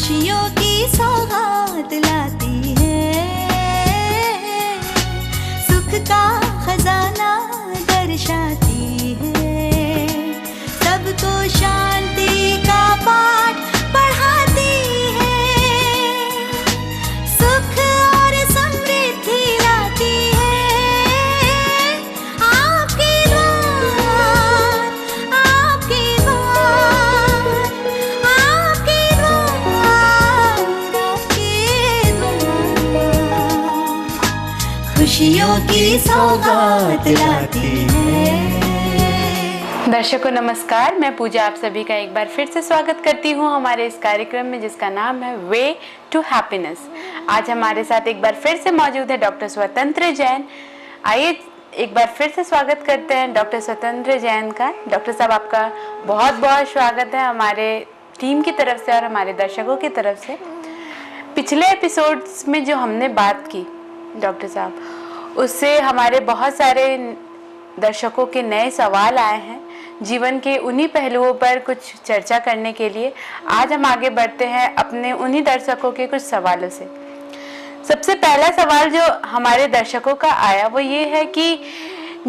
खुशियों की सौगात लाती है, सुख का खजाना दर्शाती है, सबको शांति का पाठ पढ़ाती है, सुख और समृद्धि लाती है। आपकी द्वार, आपकी द्वार, आपकी द्वार, आपकी द्वार, खुशियों की सौगात लाती है। दर्शकों नमस्कार, मैं पूजा आप सभी का एक बार फिर से स्वागत करती हूँ हमारे इस कार्यक्रम में जिसका नाम है वे टू हैप्पीनेस। आज हमारे साथ एक बार फिर से मौजूद है डॉक्टर स्वतंत्र जैन। आइए एक बार फिर से स्वागत करते हैं डॉक्टर स्वतंत्र जैन का। डॉक्टर साहब, आपका बहुत बहुत स्वागत है हमारे टीम की तरफ से और हमारे दर्शकों की तरफ से। पिछले एपिसोड्स में जो हमने बात की डॉक्टर साहब, उससे हमारे बहुत सारे दर्शकों के नए सवाल आए हैं। जीवन के उन्हीं पहलुओं पर कुछ चर्चा करने के लिए आज हम आगे बढ़ते हैं अपने उन्हीं दर्शकों के कुछ सवालों से। सबसे पहला सवाल जो हमारे दर्शकों का आया वो ये है कि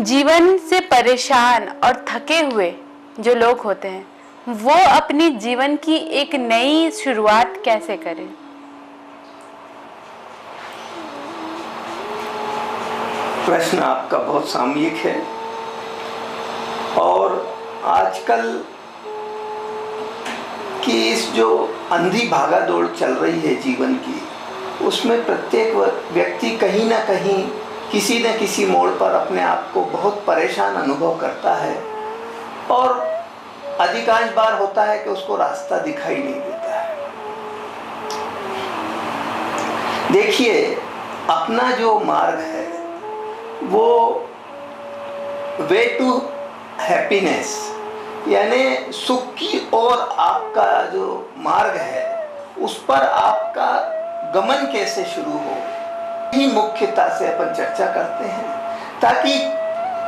जीवन से परेशान और थके हुए जो लोग होते हैं वो अपनी जीवन की एक नई शुरुआत कैसे करें। प्रश्न आपका बहुत सामयिक है और आजकल की इस जो अंधी भागा दौड़ चल रही है जीवन की, उसमें प्रत्येक व्यक्ति कहीं ना कहीं किसी न किसी मोड़ पर अपने आप को बहुत परेशान अनुभव करता है और अधिकांश बार होता है कि उसको रास्ता दिखाई नहीं देता है। देखिए, अपना जो मार्ग है वो वे टू हैप्पीनेस यानी सुख की ओर आपका जो मार्ग है उस पर आपका गमन कैसे शुरू हो, ही मुख्यता से अपन चर्चा करते हैं, ताकि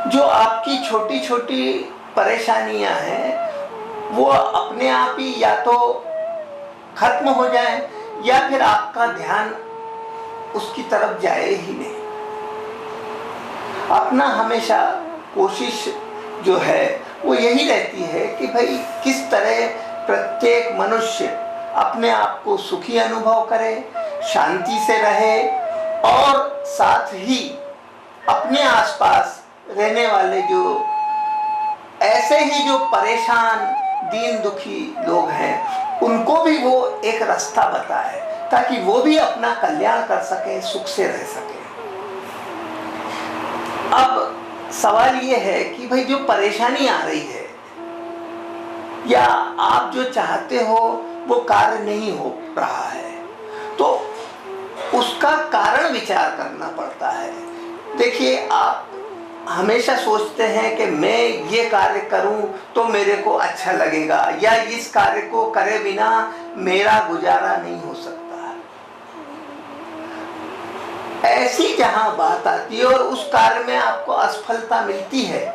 जो आपकी छोटी छोटी परेशानियां हैं वो अपने आप ही या तो खत्म हो जाए या फिर आपका ध्यान उसकी तरफ जाए ही नहीं। अपना हमेशा कोशिश जो है वो यही रहती है कि भाई किस तरह प्रत्येक मनुष्य अपने आप को सुखी अनुभव करे, शांति से रहे और साथ ही अपने आसपास रहने वाले जो ऐसे ही जो परेशान दीन दुखी लोग हैं उनको भी वो एक रास्ता बताए ताकि वो भी अपना कल्याण कर सके, सुख से रह सके। अब सवाल ये है कि भाई जो परेशानी आ रही है या आप जो चाहते हो वो कार्य नहीं हो रहा है तो उसका कारण विचार करना पड़ता है। देखिए, आप हमेशा सोचते हैं कि मैं ये कार्य करूं तो मेरे को अच्छा लगेगा या इस कार्य को करे बिना मेरा गुजारा नहीं हो सकता। ऐसी जहां बात आती है और उस कार्य में आपको असफलता मिलती है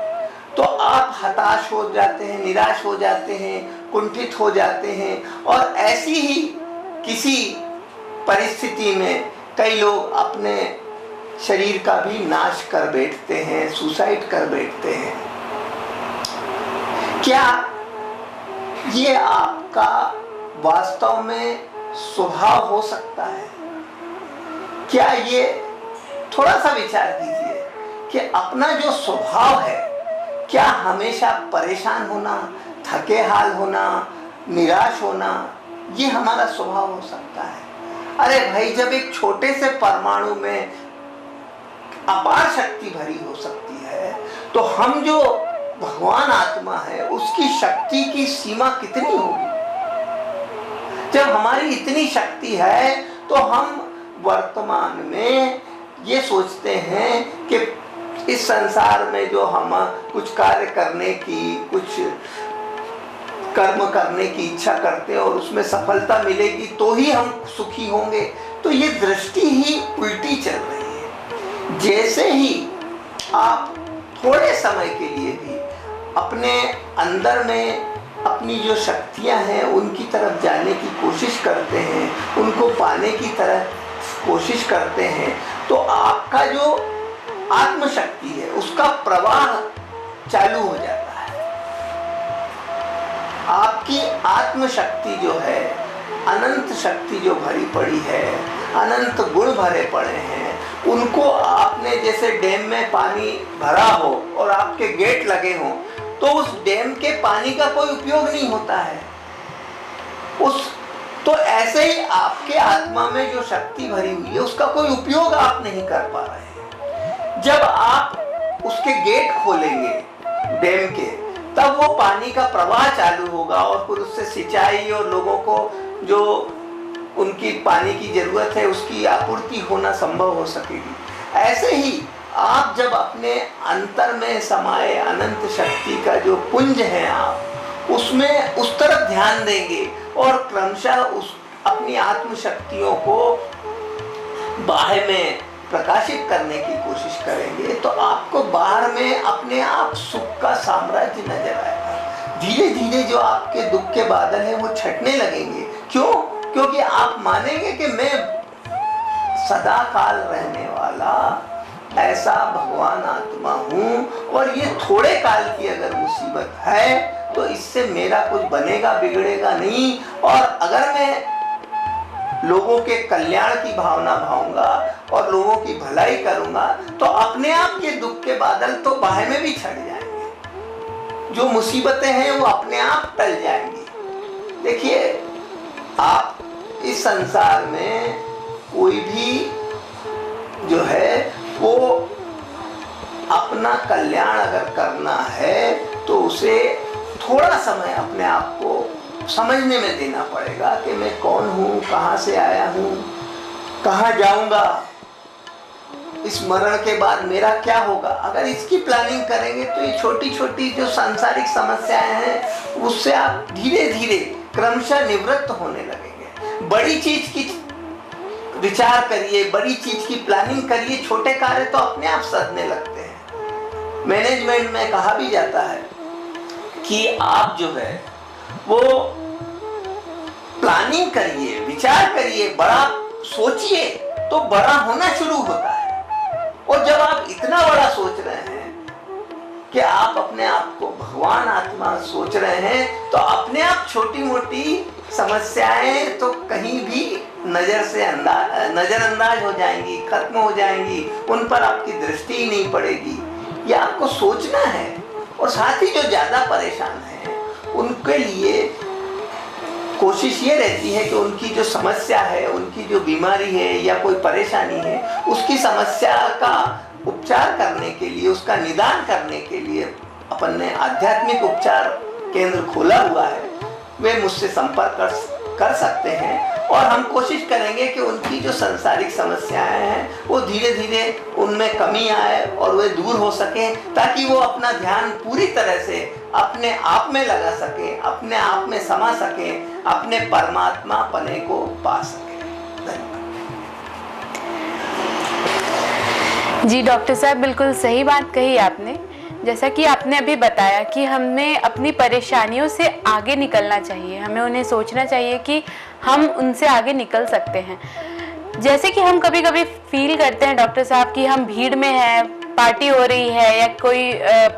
तो आप हताश हो जाते हैं, निराश हो जाते हैं, कुंठित हो जाते हैं और ऐसी ही किसी परिस्थिति में कई लोग अपने शरीर का भी नाश कर बैठते हैं, सुसाइड कर बैठते हैं। क्या ये आपका वास्तव में स्वभाव हो सकता है? क्या ये थोड़ा सा विचार कीजिए कि अपना जो स्वभाव है क्या हमेशा परेशान होना, थके हाल होना, निराश होना, ये हमारा स्वभाव हो सकता है? अरे भाई, जब एक छोटे से परमाणु में अपार शक्ति भरी हो सकती है तो हम जो भगवान आत्मा है उसकी शक्ति की सीमा कितनी होगी। जब हमारी इतनी शक्ति है तो हम वर्तमान में ये सोचते हैं कि इस संसार में जो हम कुछ कार्य करने की, कुछ कर्म करने की इच्छा करते हैं और उसमें सफलता मिलेगी तो ही हम सुखी होंगे, तो ये दृष्टि ही उल्टी चल रही है। जैसे ही आप थोड़े समय के लिए भी अपने अंदर में अपनी जो शक्तियां हैं उनकी तरफ जाने की कोशिश करते हैं, उनको पाने की तरफ कोशिश करते हैं, तो आपका जो आत्मशक्ति है उसका प्रवाह चालू हो जाता है। आपकी आत्मशक्ति जो है, अनंत शक्ति जो भरी पड़ी है, अनंत गुण भरे पड़े हैं, उनको आपने जैसे डैम में पानी भरा हो और आपके गेट लगे हों, तो उस डैम के पानी का कोई उपयोग नहीं होता है। तो ऐसे ही आपके आत्मा में जो शक्ति भरी हुई है उसका कोई उपयोग आप नहीं कर पा रहे हैं। जब आप उसके गेट खोलेंगे डैम के, तब वो पानी का प्रवाह चालू होगा और फिर उससे सिंचाई और लोगों को जो उनकी पानी की जरूरत है उसकी आपूर्ति होना संभव हो सकेगी। ऐसे ही आप जब अपने अंतर में समाये अनंत शक्ति का जो पुंज है, आप उसमें उस तरफ ध्यान देंगे और क्रमशः उस अपनी आत्मशक्तियों को बाहर में प्रकाशित करने की कोशिश करेंगे, तो आपको बाहर में अपने आप सुख का साम्राज्य नजर आएगा। धीरे धीरे जो आपके दुख के बादल हैं वो छटने लगेंगे। क्यों? क्योंकि आप मानेंगे कि मैं सदा काल रहने वाला ऐसा भगवान आत्मा हूँ और ये थोड़े काल की अगर मुसीबत है तो इससे मेरा कुछ बनेगा बिगड़ेगा नहीं, और अगर मैं लोगों के कल्याण की भावना भाऊंगा और लोगों की भलाई करूंगा तो अपने आप ये दुख के बादल तो बाहर में भी छट जाएंगे, जो मुसीबतें हैं वो अपने आप टल जाएंगी। देखिए, आप इस संसार में कोई भी जो है वो अपना कल्याण अगर करना है तो उसे थोड़ा समय अपने आप को समझने में देना पड़ेगा कि मैं कौन हूँ, कहाँ से आया हूँ, कहाँ जाऊँगा, इस मरण के बाद मेरा क्या होगा। अगर इसकी प्लानिंग करेंगे तो ये छोटी छोटी जो सांसारिक समस्याएं हैं उससे आप धीरे धीरे क्रमशः निवृत्त होने लगेंगे। बड़ी चीज की विचार करिए, बड़ी चीज की प्लानिंग करिए, छोटे कार्य तो अपने आप सधने लगते हैं। मैनेजमेंट में कहा भी जाता है कि आप जो है वो प्लानिंग करिए, विचार करिए, बड़ा सोचिए तो बड़ा होना शुरू होता है। और जब आप इतना बड़ा सोच रहे हैं कि आप अपने आप को भगवान आत्मा सोच रहे हैं, तो अपने आप छोटी मोटी समस्याएं तो कहीं भी नजरअंदाज हो जाएंगी, खत्म हो जाएंगी, उन पर आपकी दृष्टि ही नहीं पड़ेगी। ये आपको सोचना है। और साथ ही जो ज्यादा परेशान हैं उनके लिए कोशिश ये रहती है कि उनकी जो समस्या है, उनकी जो बीमारी है या कोई परेशानी है, उसकी समस्या का उपचार करने के लिए, उसका निदान करने के लिए अपन ने आध्यात्मिक उपचार केंद्र खोला हुआ है। वे मुझसे संपर्क कर सकते हैं और हम कोशिश करेंगे कि उनकी जो सांसारिक समस्याएं हैं वो धीरे धीरे उनमें कमी आए और वे दूर हो सके, ताकि वो अपना ध्यान पूरी तरह से अपने आप में लगा सके, अपने आप में समा सके, अपने परमात्मा पने को पा सके। जी डॉक्टर साहब, बिल्कुल सही बात कही आपने। जैसा कि आपने अभी बताया कि हमें अपनी परेशानियों से आगे निकलना चाहिए, हमें उन्हें सोचना चाहिए कि हम उनसे आगे निकल सकते हैं। जैसे कि हम कभी कभी फील करते हैं डॉक्टर साहब कि हम भीड़ में हैं, पार्टी हो रही है या कोई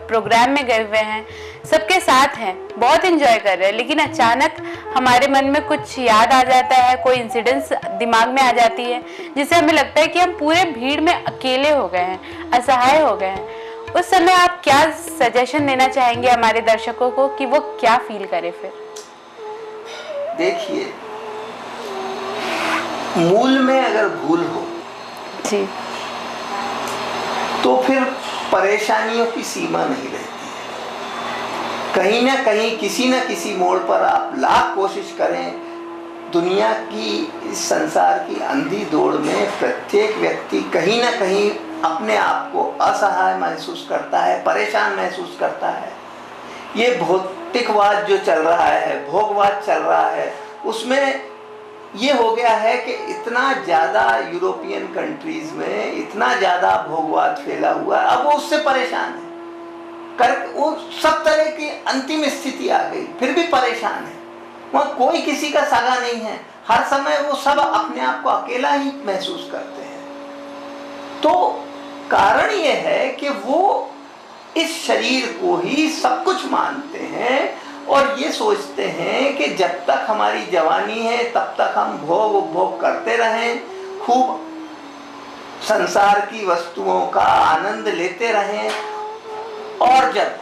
प्रोग्राम में गए हुए हैं, सबके साथ हैं, बहुत एंजॉय कर रहे हैं, लेकिन अचानक हमारे मन में कुछ याद आ जाता है, कोई इंसिडेंट्स दिमाग में आ जाती है जिससे हमें लगता है कि हम पूरे भीड़ में अकेले हो गए हैं, असहाय हो गए हैं। उस समय आप क्या सजेशन देना चाहेंगे हमारे दर्शकों को कि वो क्या फील करें फिर? देखिए, मूल में अगर भूल हो जी तो फिर परेशानियों की सीमा नहीं रहती है। कहीं ना कहीं किसी न किसी मोड़ पर आप लाख कोशिश करें, दुनिया की इस संसार की अंधी दौड़ में प्रत्येक व्यक्ति कहीं ना कहीं अपने आप को असहाय महसूस करता है, परेशान महसूस करता है। ये भौतिकवाद जो चल रहा है, भोगवाद चल रहा है, उसमें ये हो गया है कि इतना ज़्यादा यूरोपियन कंट्रीज़ में इतना ज़्यादा भोगवाद फैला हुआ है, अब वो उससे परेशान है। कर वो सब तरह की अंतिम स्थिति आ गई, फिर भी परेशान है। वहाँ कोई किसी का सगा नहीं है, हर समय वो सब अपने आप को अकेला ही महसूस करते हैं। तो कारण ये है कि वो इस शरीर को ही सब कुछ मानते हैं और ये सोचते हैं कि जब तक हमारी जवानी है तब तक हम भोग उपभोग करते रहें, खूब संसार की वस्तुओं का आनंद लेते रहें, और जब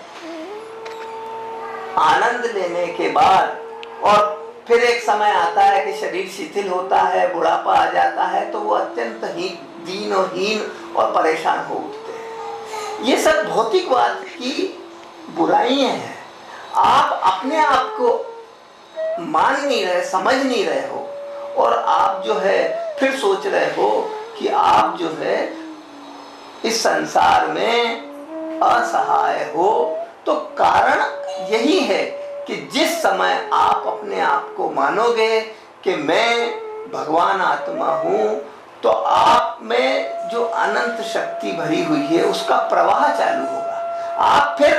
आनंद लेने के बाद और फिर एक समय आता है कि शरीर शिथिल होता है, बुढ़ापा आ जाता है, तो वो अत्यंत ही दीन और हीन और परेशान हो उठते हैं। ये सब भौतिकवाद की बुराइयां हैं। आप अपने आप को मान नहीं रहे, समझ नहीं रहे हो, और आप जो है फिर सोच रहे हो कि आप जो है इस संसार में असहाय हो। तो कारण यही है कि जिस समय आप अपने आप को मानोगे कि मैं भगवान आत्मा हूँ, तो आप में जो अनंत शक्ति भरी हुई है उसका प्रवाह चालू होगा। आप फिर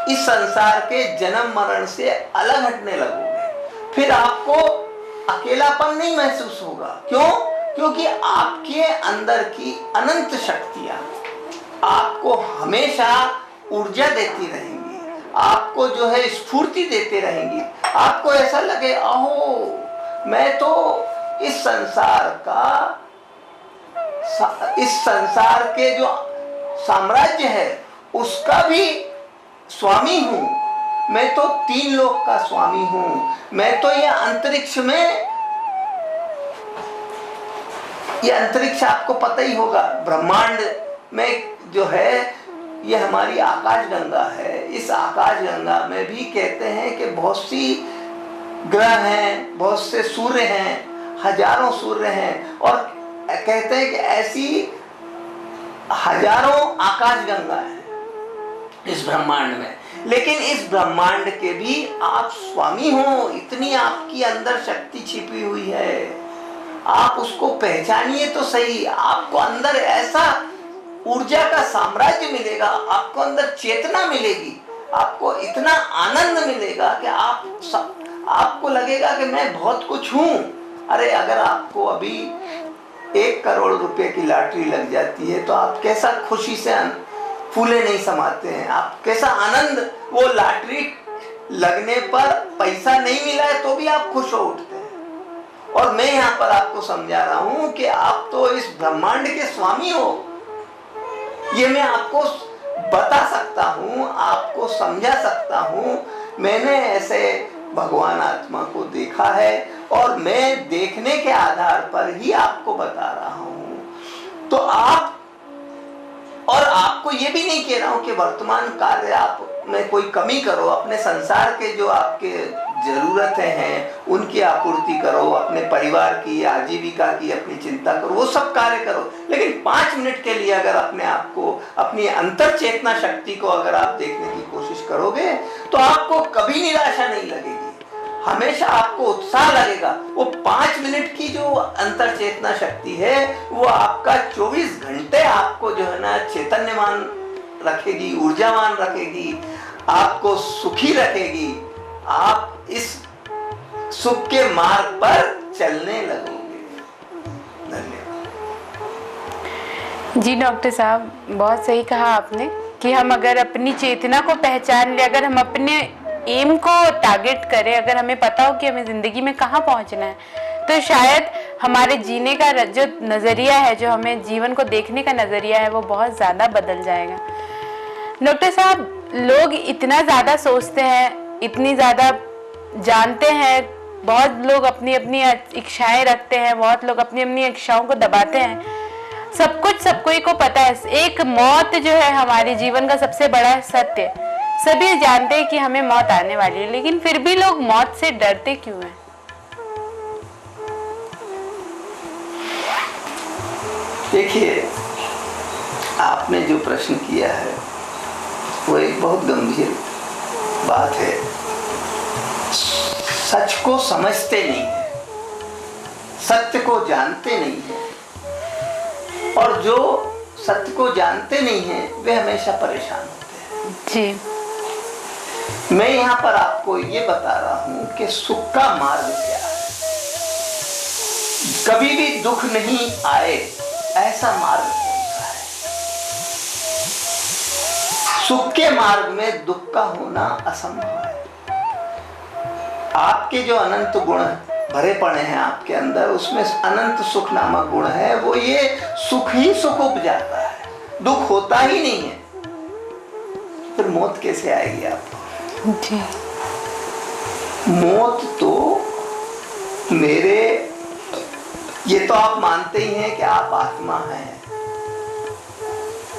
इस संसार के जन्म मरण से अलग हटने लगोगे। फिर आपको अकेलापन नहीं महसूस होगा। क्यों? क्योंकि आपके अंदर की अनंत शक्तियां आपको हमेशा ऊर्जा देती रहेंगी, आपको जो है स्फूर्ति देते रहेंगी। आपको ऐसा लगे अहो मैं तो इस संसार के जो साम्राज्य है उसका भी स्वामी हूँ, मैं तो 3 लोक का स्वामी हूँ, मैं तो ये अंतरिक्ष में, ये अंतरिक्ष आपको पता ही होगा, ब्रह्मांड में जो है ये हमारी आकाश गंगा है। इस आकाश गंगा में भी कहते हैं कि बहुत सी ग्रह हैं, बहुत से सूर्य हैं, हजारों सूर्य हैं, और कहते हैं कि ऐसी हजारों आकाश गंगा है इस ब्रह्मांड में। लेकिन इस ब्रह्मांड के भी आप स्वामी हो, इतनी आपकी अंदर शक्ति छिपी हुई है। आप उसको पहचानिए तो सही। आपको अंदर ऐसा ऊर्जा का साम्राज्य मिलेगा, आपको अंदर चेतना मिलेगी, आपको इतना आनंद मिलेगा कि आपको लगेगा कि मैं बहुत कुछ हूँ। अरे अगर आपको अभी 1 करोड़ रुपए की लॉटरी लग जाती है तो आप कैसा खुशी से फूले नहीं समाते हैं, आप कैसा आनंद, वो लॉटरी लगने पर पैसा नहीं मिला है तो भी आप खुश हो उठते हैं। और मैं यहाँ पर आपको समझा रहा हूँ कि आप तो इस ब्रह्मांड के स्वामी हो। ये मैं आपको बता सकता हूँ, आपको समझा सकता हूँ। मैंने ऐसे भगवान आत्मा को देखा है और मैं देखने के आधार पर ही आपको बता रहा हूँ। तो आप, और आपको ये भी नहीं कह रहा हूँ कि वर्तमान कार्य आप में कोई कमी करो, अपने संसार के जो आपके जरूरतें हैं उनकी आपूर्ति करो, अपने परिवार की आजीविका की अपनी चिंता करो, वो सब कार्य करो। लेकिन 5 मिनट के लिए अगर अपने आप को, अपनी अंतर चेतना शक्ति को अगर आप देखने की कोशिश करोगे तो आपको कभी निराशा नहीं लगेगी, हमेशा आपको उत्साह लगेगा। वो 5 मिनट की जो अंतर चेतना शक्ति है वो आपका 24 घंटे आपको जो है ना चैतन्यवान रखेगी, ऊर्जावान रखेगी, आपको सुखी रखेगी। आप इस सुख के मार्ग पर चलने लगोगे। धन्यवाद। जी डॉक्टर साहब, बहुत सही कहा आपने कि हम अगर अपनी चेतना को पहचान ले, अगर हम अपने एम को टारगेट करें, अगर हमें पता हो कि हमें जिंदगी में कहाँ पहुँचना है, तो शायद हमारे जीने का जो नज़रिया है, जो हमें जीवन को देखने का नज़रिया है, वो बहुत ज़्यादा बदल जाएगा। डॉक्टर साहब, लोग इतना ज़्यादा सोचते हैं, इतनी ज़्यादा जानते हैं, बहुत लोग अपनी अपनी इच्छाएं रखते हैं, बहुत लोग अपनी अपनी इच्छाओं को दबाते हैं। सब कुछ सबको ही को पता है, एक मौत जो है हमारे जीवन का सबसे बड़ा सत्य। सभी जानते हैं कि हमें मौत आने वाली है, लेकिन फिर भी लोग मौत से डरते क्यों हैं? देखिए, आपने जो प्रश्न किया है वो एक बहुत गंभीर बात है। सच को समझते नहीं है, सत्य को जानते नहीं है, और जो सत्य को जानते नहीं है वे हमेशा परेशान होते हैं। जी। मैं यहाँ पर आपको ये बता रहा हूं कि सुख का मार्ग क्या है। कभी भी दुख नहीं आए ऐसा मार्ग कौन सा है? सुख के मार्ग में दुख का होना असंभव है। आपके जो अनंत गुण भरे पड़े हैं आपके अंदर, उसमें अनंत सुख नामक गुण है। वो ये सुख ही सुख उपजाता है, दुख होता ही नहीं है। फिर मौत कैसे आएगी आपको? जी। मौत तो मेरे, ये तो आप मानते ही हैं कि आप आत्मा हैं,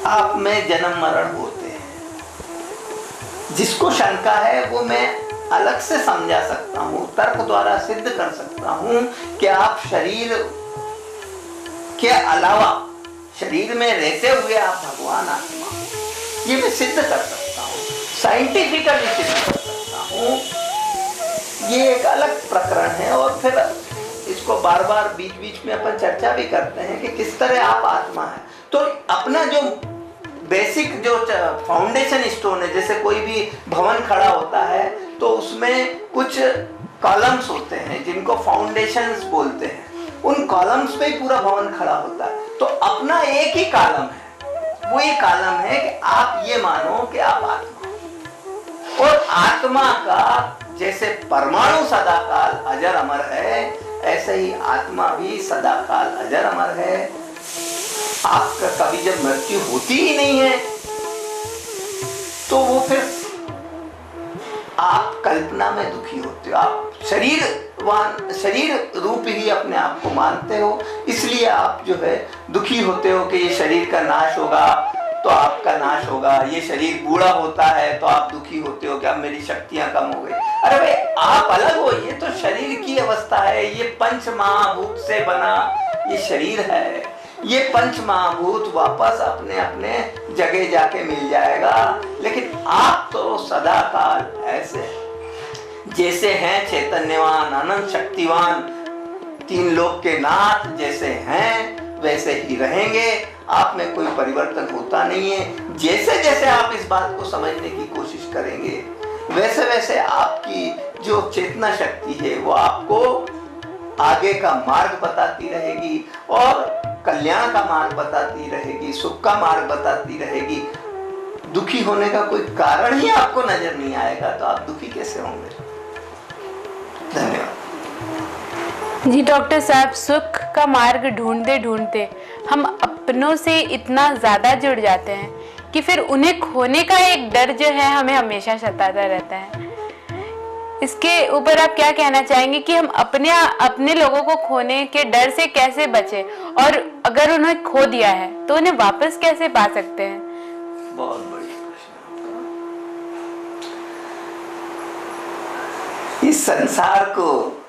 आप में जन्म मरण होते हैं। जिसको शंका है वो मैं अलग से समझा सकता हूँ, तर्क द्वारा सिद्ध कर सकता हूँ कि आप शरीर के अलावा शरीर में रहते हुए आप भगवान आत्मा, ये मैं सिद्ध कर सकता हूँ, साइंटिफिकली सिद्ध कर सकता हूँ। ये एक अलग प्रकरण है और फिर इसको बार बार बीच बीच में अपन चर्चा भी करते हैं कि किस तरह आप आत्मा है। तो अपना जो बेसिक जो फाउंडेशन स्टोन है, जैसे कोई भी भवन खड़ा होता है तो उसमें कुछ कॉलम्स होते हैं जिनको फाउंडेशंस बोलते हैं, उन कॉलम्स पे ही पूरा भवन खड़ा होता है। तो अपना एक ही कॉलम है, वो ये कॉलम है कि आप ये मानो कि आप आत्मा, और आत्मा का जैसे परमाणु सदाकाल अजर अमर है, ऐसे ही आत्मा भी सदाकाल अजर अमर है। आपका कभी जब मृत्यु होती ही नहीं है तो वो फिर आप कल्पना में दुखी होते हो। आप शरीर रूप ही अपने आप को मानते हो, इसलिए आप जो है दुखी होते हो कि ये शरीर का नाश होगा तो आपका नाश होगा। ये शरीर बूढ़ा होता है तो आप दुखी होते हो कि अब मेरी शक्तियां कम हो गई। अरे भाई आप अलग हो, ये तो शरीर की अवस्था है। ये पंच महाभूत से बना ये शरीर है, ये पंच महाभूत वापस अपने अपने जगह जाके मिल जाएगा। लेकिन आप तो सदा काल ऐसे जैसे हैं, चैतन्यवान अनंत शक्तिवान तीन लोक के नाथ जैसे हैं वैसे ही रहेंगे। आप में कोई परिवर्तन होता नहीं है। जैसे जैसे आप इस बात को समझने की कोशिश करेंगे वैसे वैसे आपकी जो चेतना शक्ति है वो आपको आगे का मार्ग बताती रहेगी और कल्याण का मार्ग बताती रहेगी, सुख का मार्ग बताती रहेगी। दुखी होने का कोई कारण ही आपको नजर नहीं आएगा तो आप दुखी कैसे होंगे? धन्यवाद जी। डॉक्टर साहब, सुख का मार्ग ढूंढते ढूंढते हम अपनों से इतना ज़्यादा जुड़ जाते हैं कि फिर उन्हें खोने का एक डर जो है हमें हमेशा सताता रहता है। इसके ऊपर आप क्या कहना चाहेंगे कि हम अपने लोगों को खोने के डर से कैसे बचें, और अगर उन्हें खो दिया है तो उन्हें वापस कैसे पा सकते हैं? बहुत बढ़िया प्रश्न। इस संसार को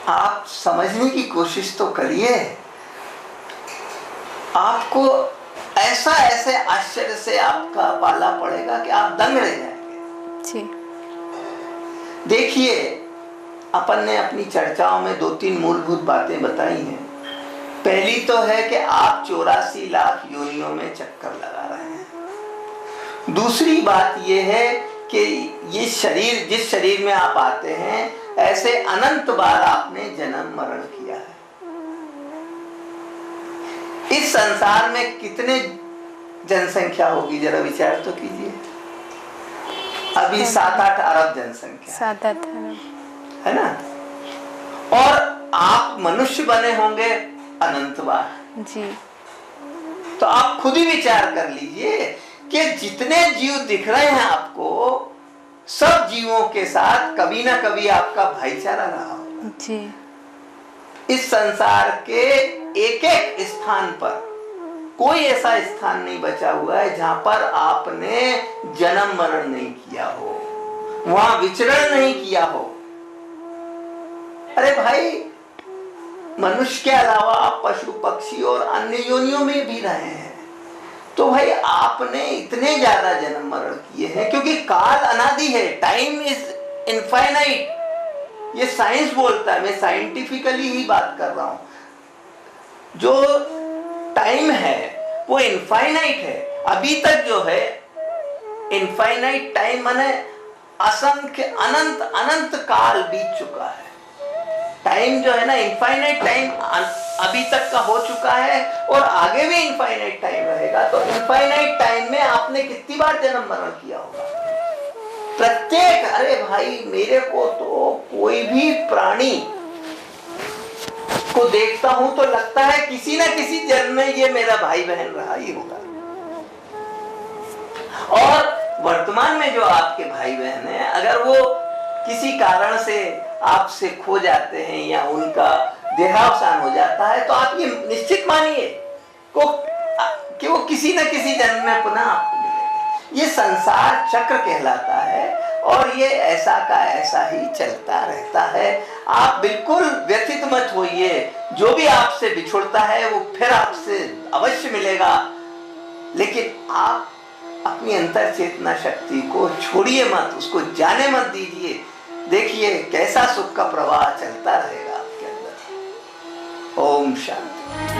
आप समझने की कोशिश तो करिए, आपको ऐसे आश्चर्य से आपका पाला पड़ेगा कि आप दंग रह जाएंगे। जी। देखिए, अपन ने अपनी चर्चाओं में 2-3 मूलभूत बातें बताई हैं। पहली तो है कि आप 84 लाख योनियों में चक्कर लगा रहे हैं। दूसरी बात यह है कि ये शरीर, जिस शरीर में आप आते हैं, ऐसे अनंत बार आपने जन्म मरण किया है। इस संसार में कितने जनसंख्या होगी जरा विचार तो कीजिए। अभी 7-8 अरब जनसंख्या, 7-8 अरब है ना? और आप मनुष्य बने होंगे अनंत बार। जी। तो आप खुद ही विचार कर लीजिए कि जितने जीव दिख रहे हैं आपको, सब जीवों के साथ कभी ना कभी आपका भाईचारा रहा होगा। जी। इस संसार के एक एक स्थान पर कोई ऐसा स्थान नहीं बचा हुआ है जहां पर आपने जन्म मरण नहीं किया हो, वहां विचरण नहीं किया हो। अरे भाई, मनुष्य के अलावा आप पशु पक्षी और अन्य योनियों में भी रहे हैं, तो भाई आपने इतने ज्यादा जन्म मरण किए हैं क्योंकि काल अनादि है। टाइम इज इनफाइनाइट, ये साइंस बोलता है, मैं साइंटिफिकली ही बात कर रहा हूं। जो टाइम है वो इनफाइनाइट है। अभी तक जो है इनफाइनाइट टाइम माने असंख्य अनंत अनंत काल बीत चुका है। टाइम जो है ना, इनफाइनाइट टाइम अभी तक का हो चुका है और आगे भी इनफाइनाइट टाइम रहेगा। तो इनफाइनाइट टाइम में आपने कितनी बार जन्म मरण किया होगा? प्रत्येक, अरे भाई मेरे को तो कोई भी प्राणी को देखता हूं तो लगता है किसी ना किसी जन्म में ये मेरा भाई बहन रहा ही होगा। और वर्तमान में जो आपके भाई बहन हैं, अगर वो किसी कारण से आपसे खो जाते हैं या उनका देहावसान हो जाता है, तो आप ये निश्चित मानिए कि वो किसी न किसी जन्म में पुनः आपको मिलेंगे। ये संसार चक्र कहलाता है और ये ऐसा का ऐसा ही चलता रहता है। आप बिल्कुल व्यथित मत होइए, जो भी आपसे बिछुड़ता है वो फिर आपसे अवश्य मिलेगा, लेकिन आप अपनी अंतर चेतना शक्ति को छोड़िए मत, उसको जाने मत दीजिए। देखिए कैसा सुख का प्रवाह चलता रहेगा आपके अंदर। ओम शांति।